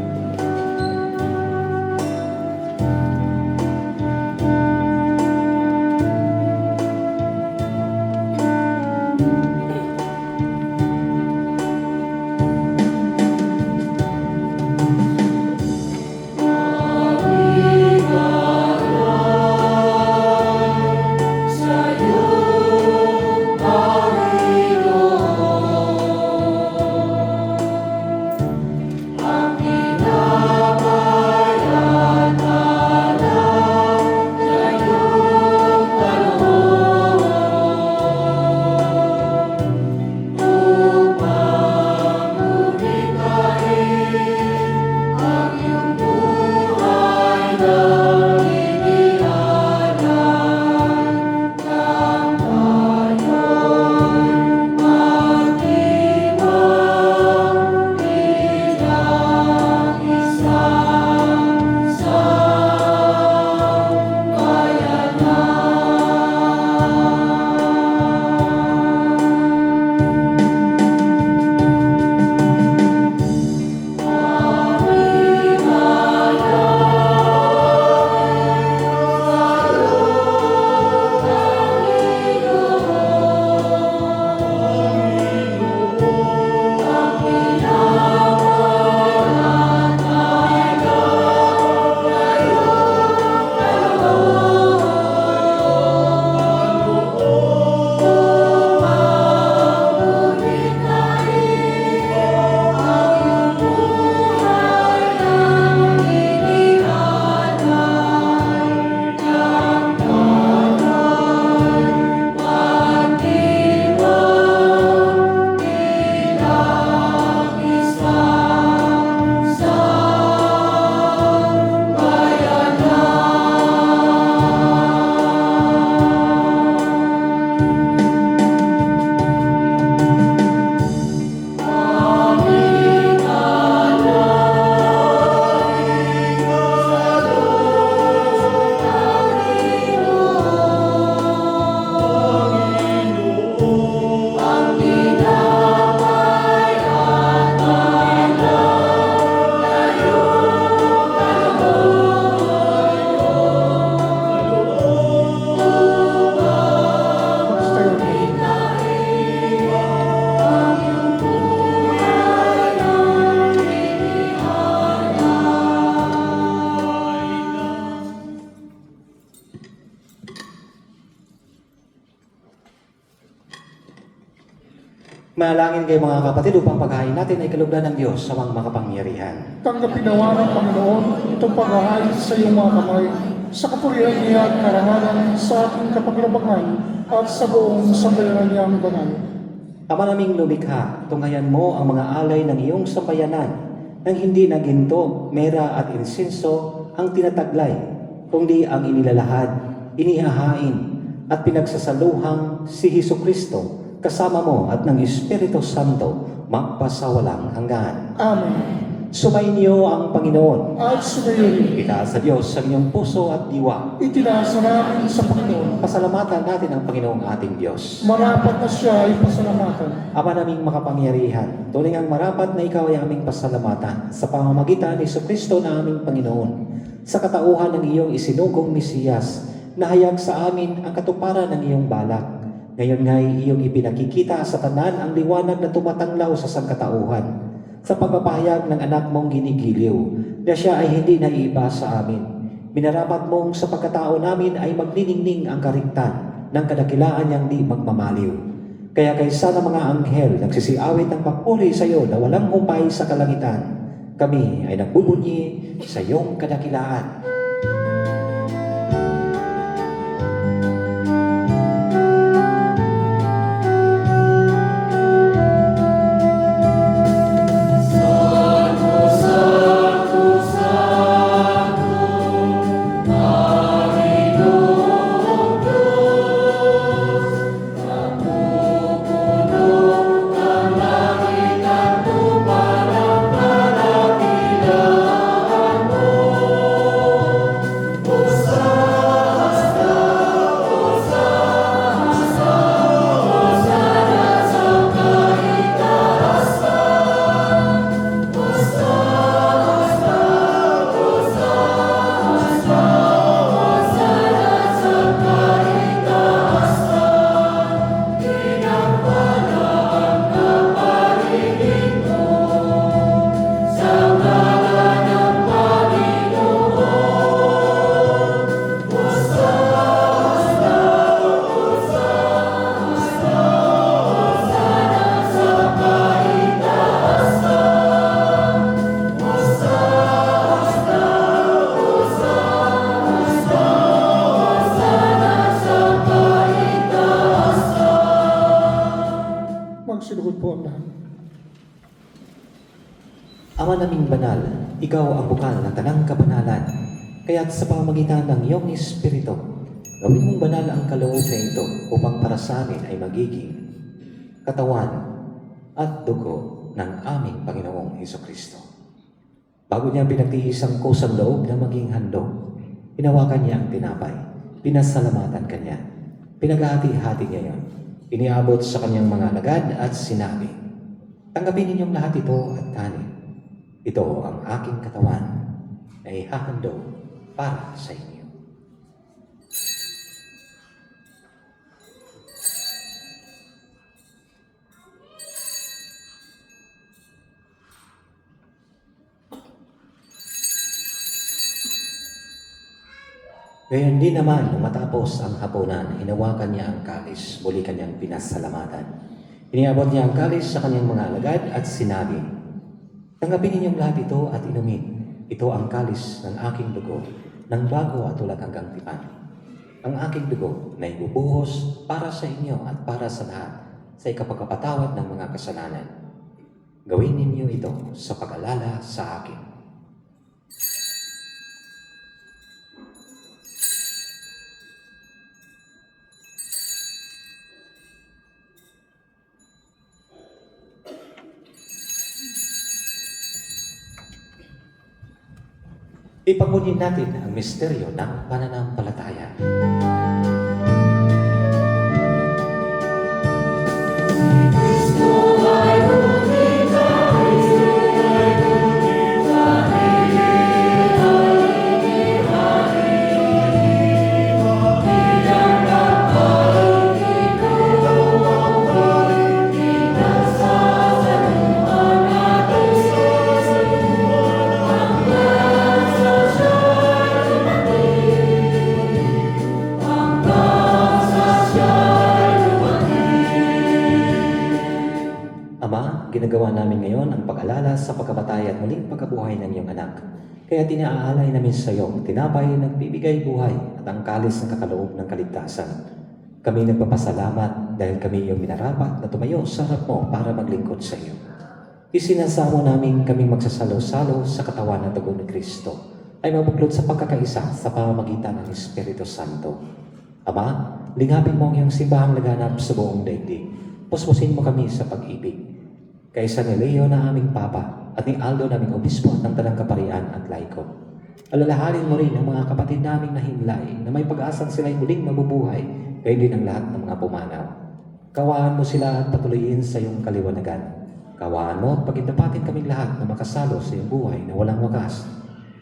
Manalangin kayo mga kapatid upang paghahain natin ay kalugdan ng Diyos sa mga makapangyarihan. Tanggapin nawa ng Panginoon itong paghahain sa iyong mga kamay sa kapurihan niya at karangalan sa ating kapaglabangan at sa buong sambayanan niyang banal. Ama naming lumikha, tunghayan mo ang mga alay ng iyong sambayanan nang hindi na ginto, mera at insenso ang tinataglay, kundi ang inilalahad, inihahain at pinagsasaluhang si Hesukristo kasama mo at ng Espiritu Santo magpasawalang hanggan. Amen. Sumainyo ang Panginoon. At sumayon, Itaas sa Diyos ang iyong puso at diwa. itinaasa namin sa Panginoon. Pasalamatan natin ang Panginoong ating Diyos. Marapat na siya ay pasalamatan. Ama naming makapangyarihan, tunay ang marapat na ikaw ay aming pasalamatan sa pamamagitan ni Kristo na aming Panginoon, sa katauhan ng iyong isinugong Mesiyas, na hayag sa amin ang katuparan ng iyong balak. Ngayon nga'y iyong ipinakikita sa tanan ang liwanag na tumatanglaw sa sangkatauhan, sa pagpapahayag ng anak mong ginigiliw, na siya ay hindi naiiba sa amin. Minarapat mong sa pagkatao namin ay magniningning ang kariktan ng kadakilaan niyang di magmamaliw. Kaya kaysa ng mga anghel nagsisiawit ng papuri sa iyo na walang humpay sa kalangitan, kami ay nagbubunyi sa iyong kadakilaan. Magsilugod po ang lahat. Ama naming banal, ikaw ang bukal ng tanang kabanalan, kaya't sa pamamagitan ng iyong Espiritu, gawin mong banal ang kaloob na ito upang para sa amin ay magiging katawan at dugo ng aming Panginoong Hesukristo. Bago niya pinagtiis ang kusang loob na maging handog, hinawakan niya ang tinapay, pinasalamatan kanya, pinaghati-hati niya yon, iniabot sa kanyang mga alagad at sinabi, "Tanggapin ninyong lahat ito at kanin. Ito ang aking katawan na ihahandog para sa inyo." Gayon din naman, nung matapos ang hapunan, hinawakan niya ang kalis, muli kanyang pinasalamatan. Iniabot niya ang kalis sa kanyang mga alagad at sinabi, "Tanggapin ninyong lahat ito at inumin. Ito ang kalis ng aking dugo, ng bago at walang hanggang tipan. Ang aking dugo na ibubuhos para sa inyo at para sa lahat sa ikapagpapatawad ng mga kasalanan. Gawin ninyo ito sa pag-alala sa akin." Ipagbunyin natin ang misteryo ng pananampalataya. ginagawa namin ngayon ang pag-alala sa pagkamatay at muling pagkabuhay ng iyong anak. Kaya tinaalay namin sa iyo, tinapay, nagbibigay buhay at ang kalis ng kakaloob ng kaligtasan. Kami nagpapasalamat dahil kami iyong minarapat na tumayo sa harap mo para maglingkod sa iyo. Isinasamo namin kaming magsasalo-salo sa katawan ng dugo ni Kristo ay mabuklod sa pagkakaisa sa pamamagitan ng Espiritu Santo. Ama, lingapin mo ang iyong simbahang laganap sa buong daigdig. Puspusin mo kami sa pag-ibig. Kaisa ni Leo na aming Papa at ni Aldo naming Obispo ng Tanang Kaparian at Laiko. Alalahanin mo rin ang mga kapatid naming nahimlay na may pag-asang sila'y muling mabubuhay, gayon din ang lahat ng mga pumanaw. Kawaan mo sila at patuloyin sa iyong kaliwanagan. Kawaan mo at pagindapatin kaming lahat na makasalo sa iyong buhay na walang wakas.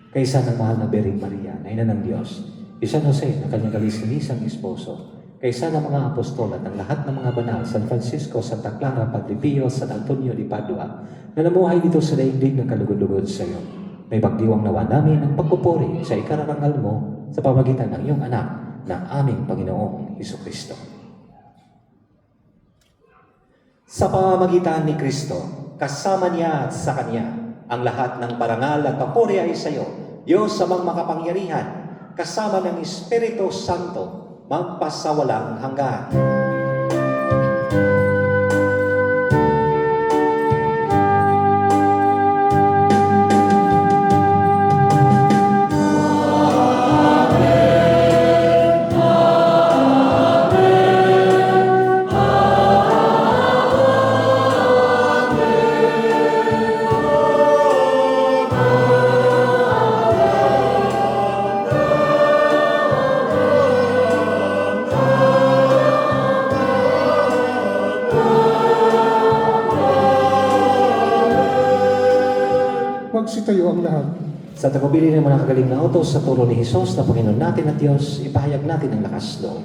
Kaisa ng mahal na Birheng Maria, na ina ng Diyos, San Jose na kanyang kalis-lisang esposo, kaysa ng mga apostol at ang lahat ng mga banal, San Francisco, Santa Clara, Padre Pio, San Antonio de Padua, na namuhay dito sa daigdig ng kalugod-lugod sa iyo. May pagdiwang nawa namin ang pagpupuri sa ikararangal mo sa pamagitan ng iyong anak na aming Panginoong Hesukristo. Sa pamamagitan ni Kristo, kasama niya at sa Kanya, ang lahat ng parangal at papuri ay sa iyo, Diyos amang makapangyarihan, kasama ng Espiritu Santo, magpasawalang hanggan. Magsitayo ang lahat. Sa tagubilin ng mga kagaling na utos sa turo ni Jesus na Panginoon natin at Diyos, ipahayag natin ang lakas loob.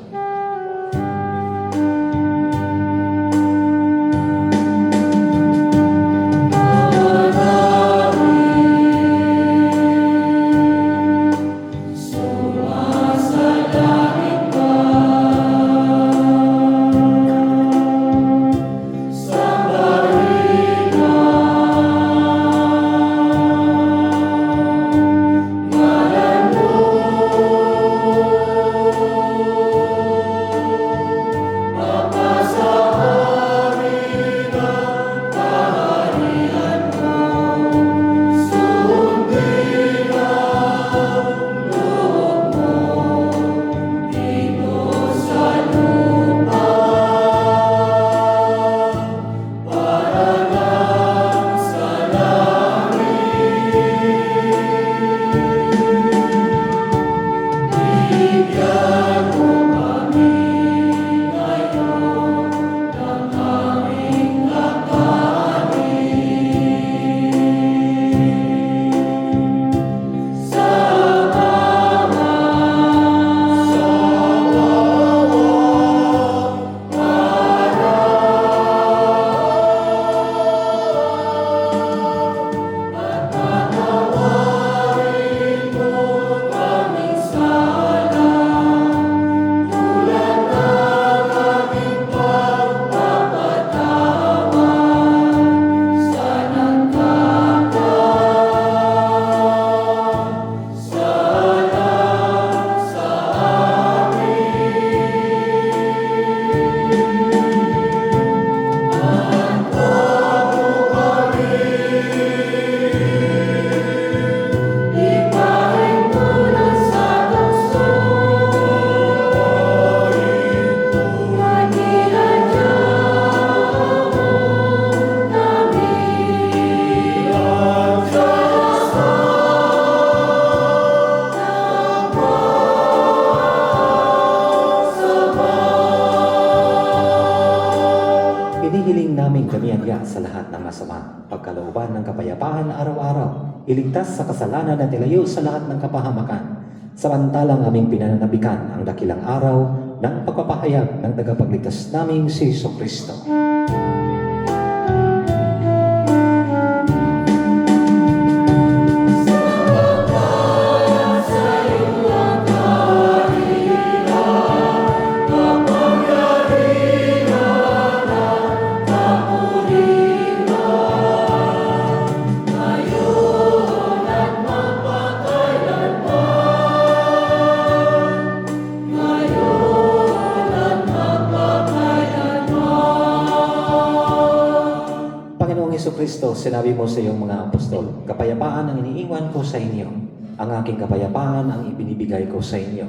Hinihiling namin kami-anya sa lahat ng masama, pagkalooban ng kapayapaan araw-araw, iligtas sa kasalanan at ilayo sa lahat ng kapahamakan, samantalang aming pinananabikan ang dakilang araw ng pagpapahayag ng tagapagligtas naming si Jesucristo. Kristo, sinabi mo sa iyong mga apostol, kapayapaan ang iniiwan ko sa inyo. Ang aking kapayapaan ang ibinibigay ko sa inyo.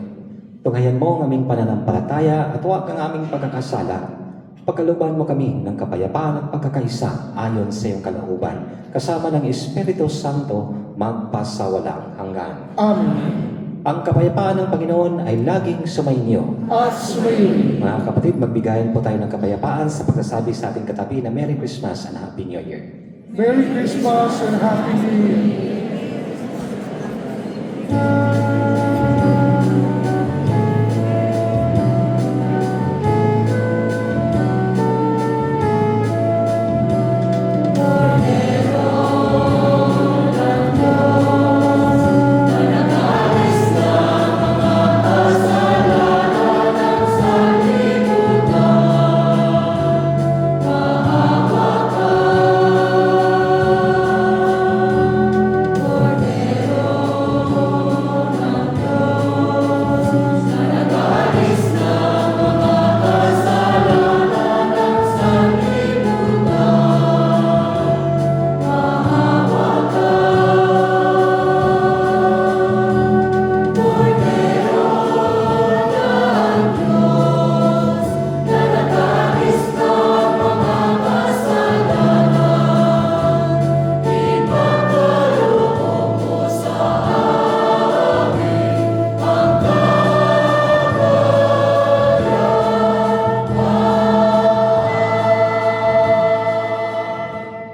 Tunghayan mo ang aming pananampalataya at huwag ang aming pagkakasala. Pagkalooban mo kami ng kapayapaan at pagkakaisa ayon sa iyong kalooban, kasama ng Espiritu Santo magpasawalang hanggan. Amen. Ang kapayapaan ng Panginoon ay laging sumainyo. At sumayin. Mga kapatid, magbigayan po tayo ng kapayapaan sa pagsasabi sa ating katabi na Merry Christmas and Happy New Year. Merry Christmas and Happy New Year.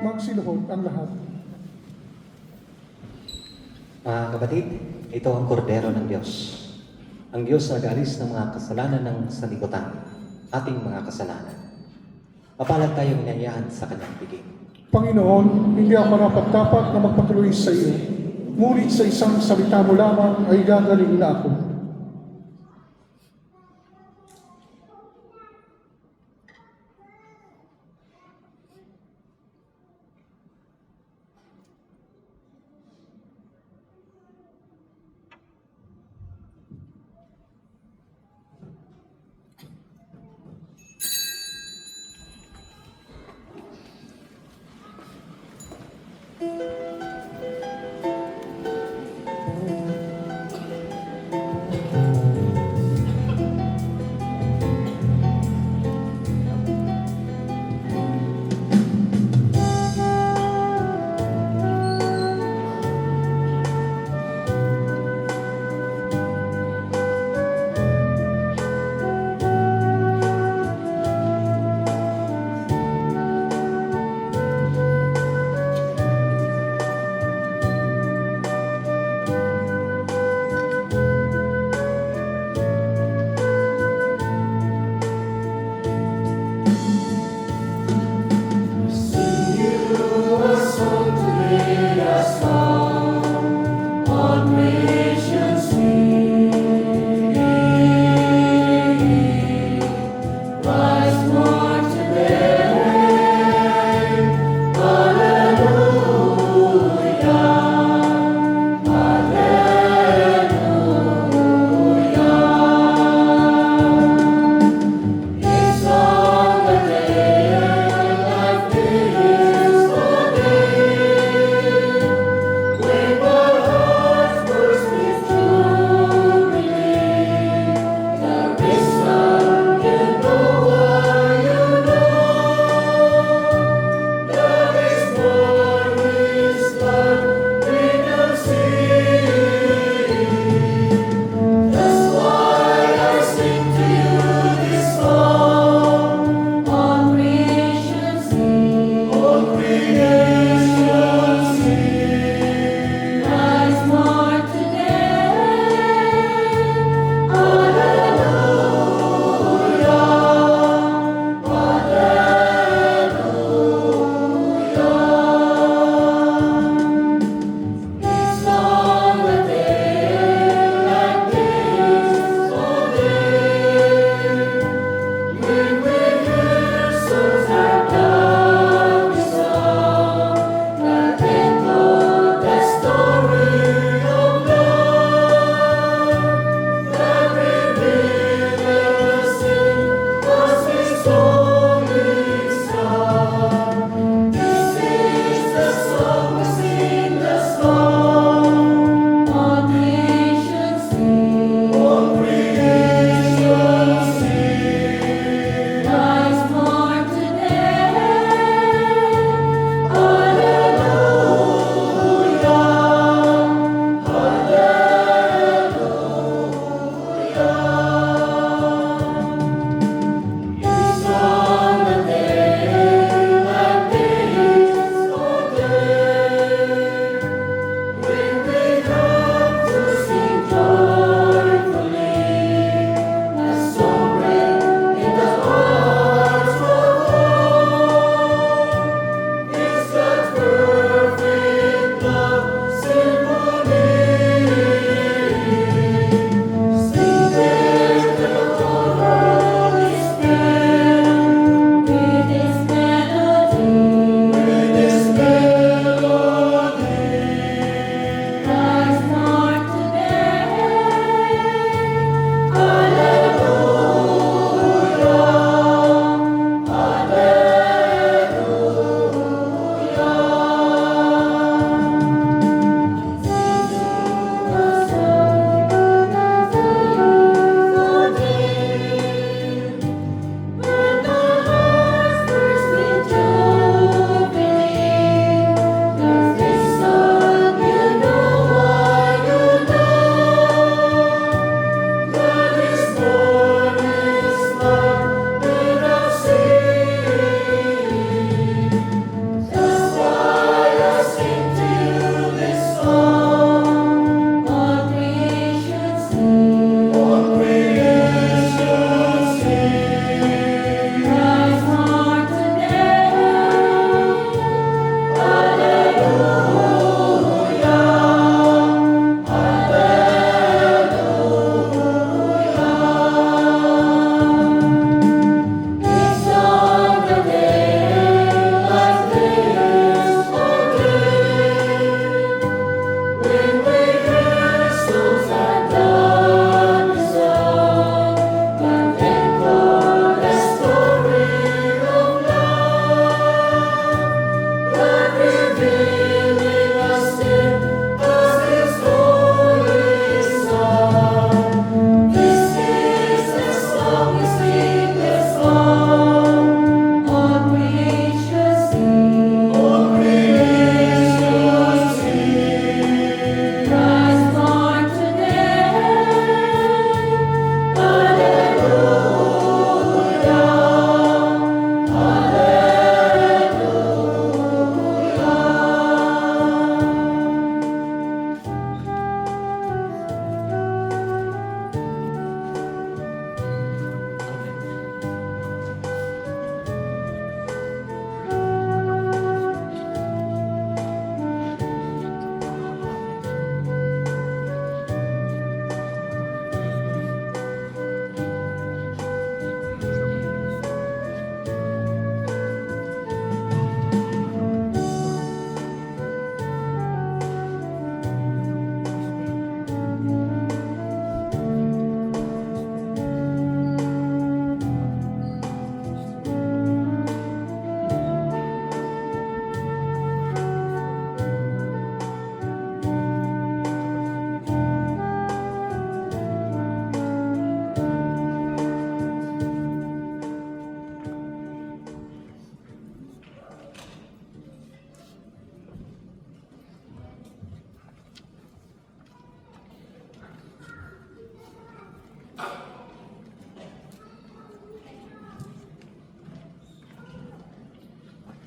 Magsiluhod ang lahat. Mga kapatid, ito ang kordero ng Diyos. Ang Diyos na nag-alis ng mga kasalanan ng sanlibutan, ating mga kasalanan. Mapalad tayong inayaan sa kanyang bigay. Panginoon, hindi ako rapat-dapat na magpatuloy sa iyo. Ngunit sa isang salita mo lamang ay gagaling na ako.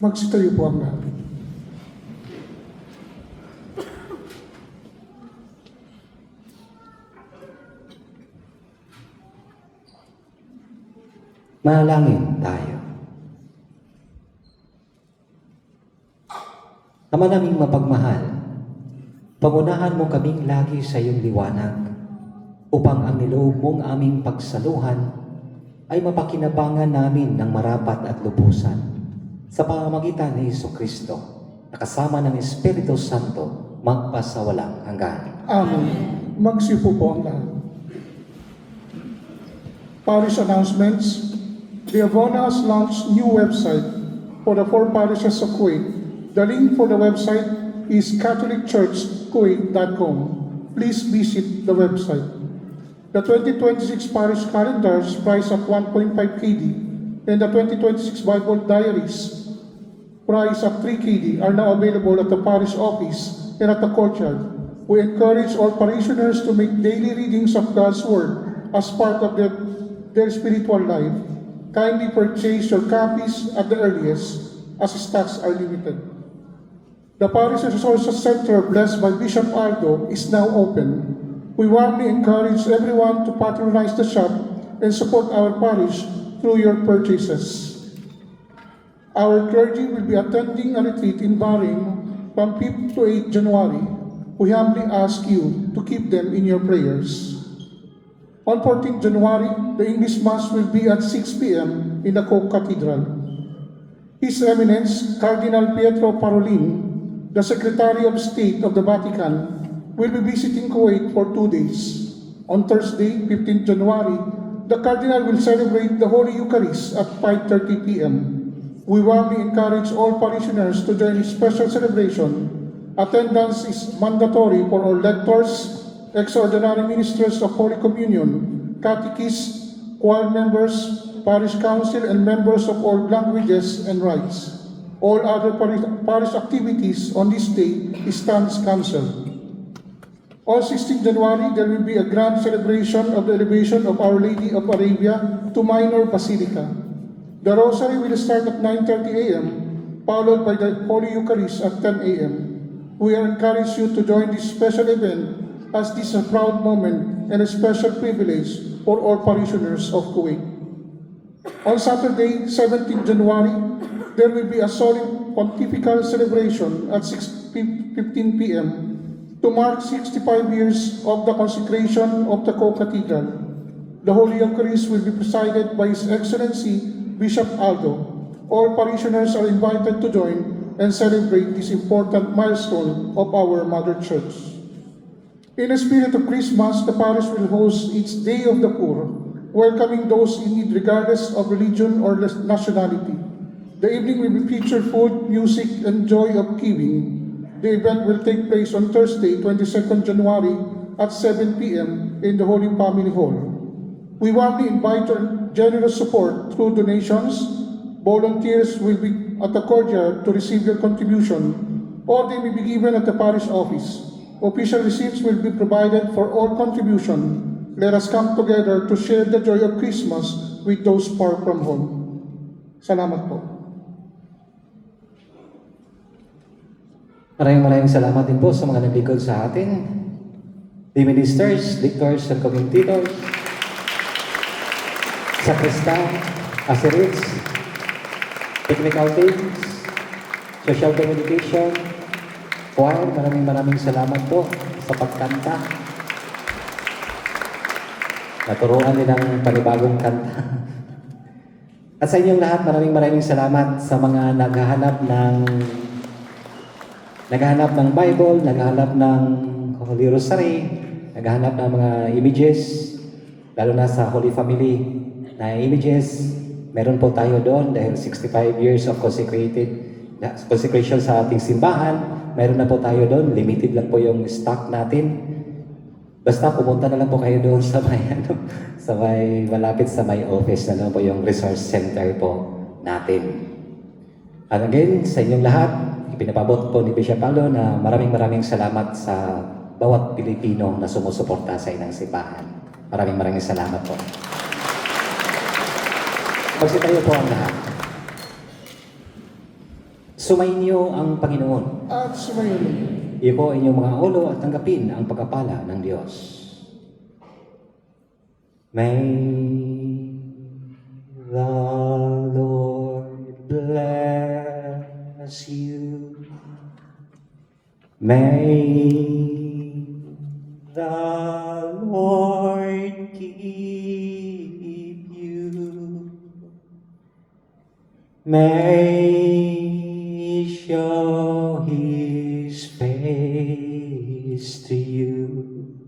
Magsitayo po ang lahat. Manalangin tayo. Ama naming mapagmahal, pangunahan mo kaming lagi sa iyong liwanag upang ang niloob mong aming pagsaluhan ay mapakinabangan namin ng marapat at lubusan sa pamamagitan ni Jesucristo na kasama ng Espiritu Santo magpasawalang hanggan. Amen. Magsipo po ang lahat. Parish announcements. The Avona has launched new website for the 4 parishes of Kuwait. The link for the website is catholicchurchkuwait.com. Please visit the website. The 2026 parish calendars priced at 1.5 KD and the 2026 Bible diaries priced at 3 KD are now available at the parish office and at the courtyard. We encourage all parishioners to make daily readings of God's Word as part of their spiritual life. Kindly purchase your copies at the earliest, as stocks are limited. The Parish Resources Center, blessed by Bishop Aldo, is now open. We warmly encourage everyone to patronize the shop and support our parish through your purchases. Our clergy will be attending a retreat in Bahrain from 5th to 8th January. We humbly ask you to keep them in your prayers. On 14th January, the English Mass will be at 6 p.m. in the Coke Cathedral. His Eminence, Cardinal Pietro Parolin, the Secretary of State of the Vatican, will be visiting Kuwait for 2 days. On Thursday, 15th January, the Cardinal will celebrate the Holy Eucharist at 5:30 p.m. We warmly encourage all parishioners to join this special celebration. Attendance is mandatory for all lectors, extraordinary ministers of Holy Communion, catechists, choir members, parish council, and members of all languages and rites. All other parish activities on this day stands cancelled. On 16 January, there will be a grand celebration of the elevation of Our Lady of Arabia to Minor Basilica. The Rosary will start at 9:30 a.m., followed by the Holy Eucharist at 10 a.m. We encourage you to join this special event, as this is a proud moment and a special privilege for all parishioners of Kuwait. On Saturday, 17 January, there will be a solemn pontifical celebration at 6:15 p.m. to mark 65 years of the consecration of the Coke Cathedral. The Holy Eucharist will be presided by His Excellency Bishop Aldo. All parishioners are invited to join and celebrate this important milestone of our Mother Church. In the spirit of Christmas, the parish will host its Day of the Poor, welcoming those in need regardless of religion or nationality. The evening will be featured food, music, and joy of giving. The event will take place on Thursday, 22nd January at 7 p.m. in the Holy Family Hall. We warmly invite your generous support through donations. Volunteers will be at the courtyard to receive your contribution, or they may be given at the parish office. Official receipts will be provided for all contribution. Let us come together to share the joy of Christmas with those far from home. Salamat po. Maraming salamat din po sa mga naglikod sa atin. The ministers, lectors, and commentators, sakristan, asserits, technical teams, social communication, choir, maraming salamat po sa pagkanta. Naturuan din ang panibagong kanta. At sa inyong lahat, maraming salamat sa mga naghahanap ng Bible, naghahanap ng Holy Rosary, naghahanap ng mga images, lalo na sa Holy Family na images. Meron po tayo doon dahil 65 years of consecration sa ating simbahan. Meron na po tayo doon, limited lang po yung stock natin. Basta pumunta na lang po kayo doon sa may malapit sa may office na lang po yung resource center po natin. And again, sa inyong lahat, ipinapabot po ni Bishop Paulo na maraming salamat sa bawat Pilipino na sumusuporta sa inang simbahan. Maraming salamat po. Magsitayo po ang lahat. Sumainyo ang Panginoon. at sumayin. Iko inyong mga ulo at tanggapin ang pagpapala ng Diyos. May the Lord bless you. May the Lord keep you. May He show His face to you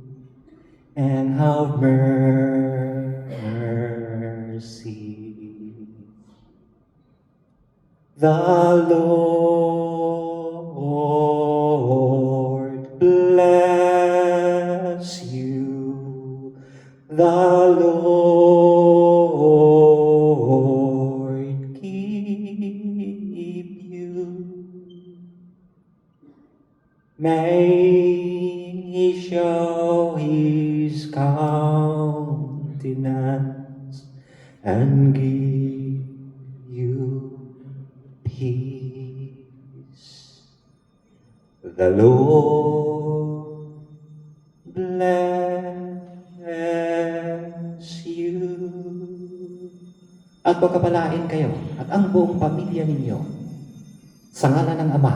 and have mercy. The Lord bless you. The Lord keep you. May He show His countenance and give you peace. The Lord bless you. At pagkapalain kayo at ang buong pamilya ninyo sa ngalan ng Ama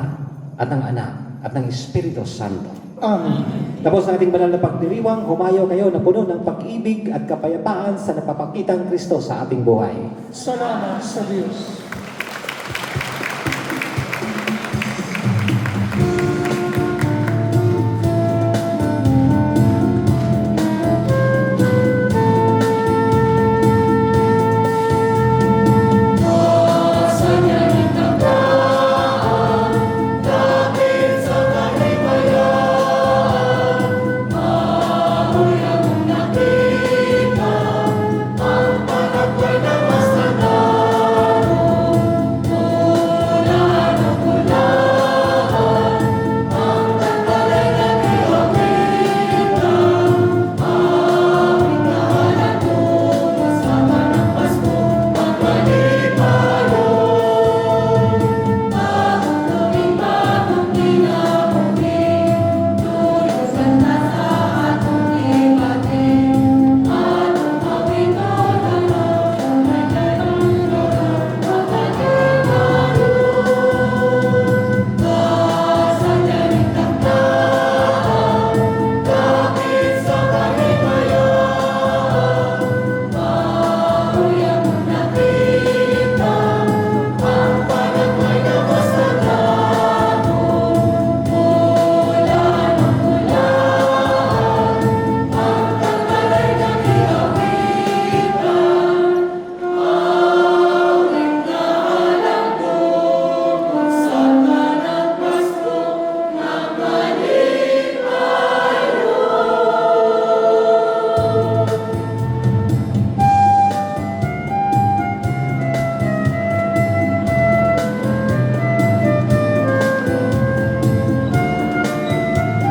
at ng Anak at ng Espiritu Santo. Amen. Tapos sa ating banal na pagdiriwang, humayo kayo na puno ng pag-ibig at kapayapaan sa napapakitang Kristo sa ating buhay. Salamat sa Diyos.